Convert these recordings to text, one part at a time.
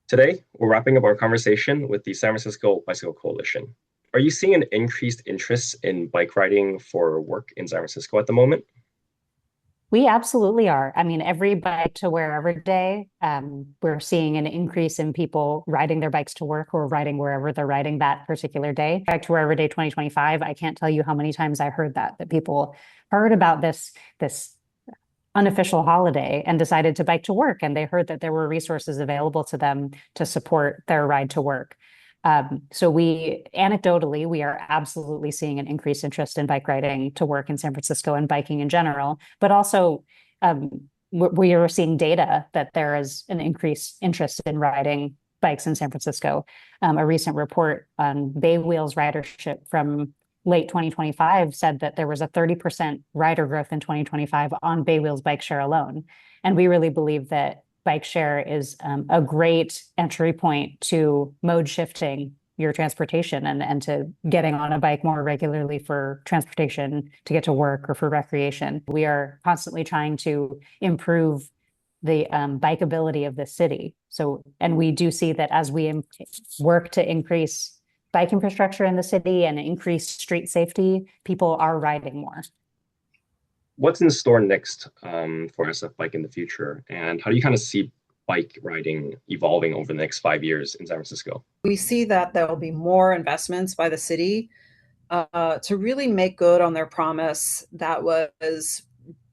Today, we're wrapping up our conversation with the San Francisco Bicycle Coalition. Are you seeing an increased interest in bike riding for work in San Francisco at the moment? We absolutely are. I mean, every bike to wherever day, we're seeing an increase in people riding their bikes to work or riding wherever they're riding that particular day. Bike to Wherever Day 2025, I can't tell you how many times I heard that people heard about this unofficial holiday and decided to bike to work, and they heard that there were resources available to them to support their ride to work. So anecdotally, we are absolutely seeing an increased interest in bike riding to work in San Francisco and biking in general, but also we are seeing data that there is an increased interest in riding bikes in San Francisco. A recent report on Bay Wheels ridership from late 2025 said that there was a 30% rider growth in 2025 on Bay Wheels bike share alone. And we really believe that bike share is a great entry point to mode shifting your transportation and to getting on a bike more regularly for transportation to get to work or for recreation. We are constantly trying to improve the bikeability of the city. So, and we do see that as we work to increase bike infrastructure in the city and increase street safety, people are riding more. What's in store next for SF Bike in the future? And how do you kind of see bike riding evolving over the next 5 years in San Francisco? We see that there will be more investments by the city to really make good on their promise that was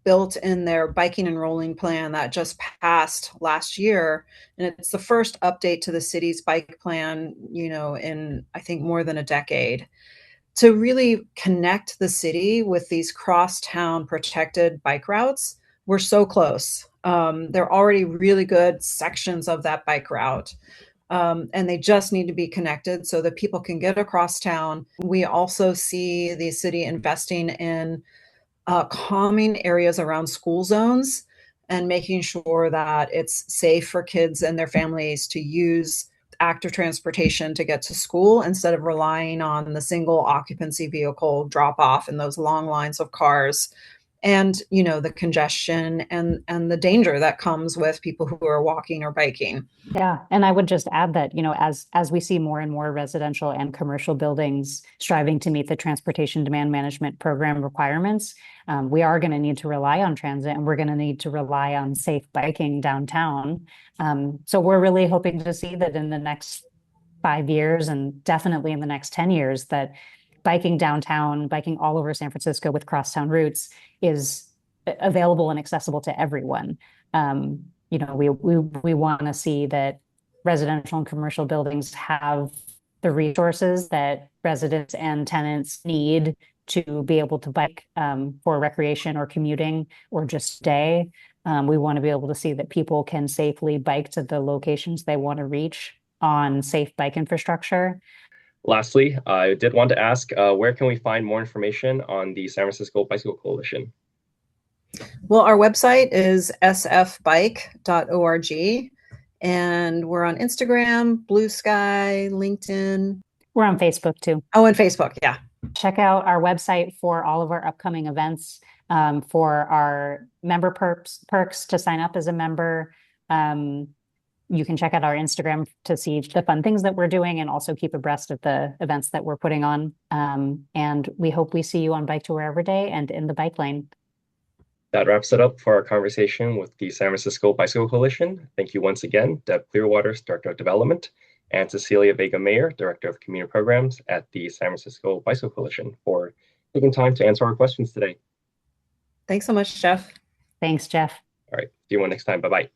built in their biking and rolling plan that just passed last year. And it's the first update to the city's bike plan, in I think more than a decade, to really connect the city with these crosstown protected bike routes. We're so close. They're already really good sections of that bike route. And they just need to be connected so that people can get across town. We also see the city investing in calming areas around school zones and making sure that it's safe for kids and their families to use active transportation to get to school instead of relying on the single occupancy vehicle drop off in those long lines of cars, and the congestion and the danger that comes with people who are walking or biking. Yeah, and I would just add that, as we see more and more residential and commercial buildings striving to meet the transportation demand management program requirements, we are going to need to rely on transit, and we're going to need to rely on safe biking downtown. So we're really hoping to see that in the next 5 years, and definitely in the next 10 years, that biking downtown, biking all over San Francisco with crosstown routes is available and accessible to everyone. We want to see that residential and commercial buildings have the resources that residents and tenants need to be able to bike for recreation or commuting or just stay. We want to be able to see that people can safely bike to the locations they want to reach on safe bike infrastructure. Lastly, I did want to ask, where can we find more information on the San Francisco Bicycle Coalition? Well, our website is sfbike.org, and we're on Instagram, Blue Sky, LinkedIn. We're on Facebook too. Oh, and Facebook, yeah. Check out our website for all of our upcoming events, for our member perks to sign up as a member. You can check out our Instagram to see the fun things that we're doing and also keep abreast of the events that we're putting on. And we hope we see you on Bike to Wherever Day and in the bike lane. That wraps it up for our conversation with the San Francisco Bicycle Coalition. Thank you once again, Deb Clearwater, Director of Development, and Cecilia Vega Mayer, Director of Community Programs at the San Francisco Bicycle Coalition, for taking time to answer our questions today. Thanks so much, Jeff. Thanks, Jeff. All right. See you next time. Bye-bye.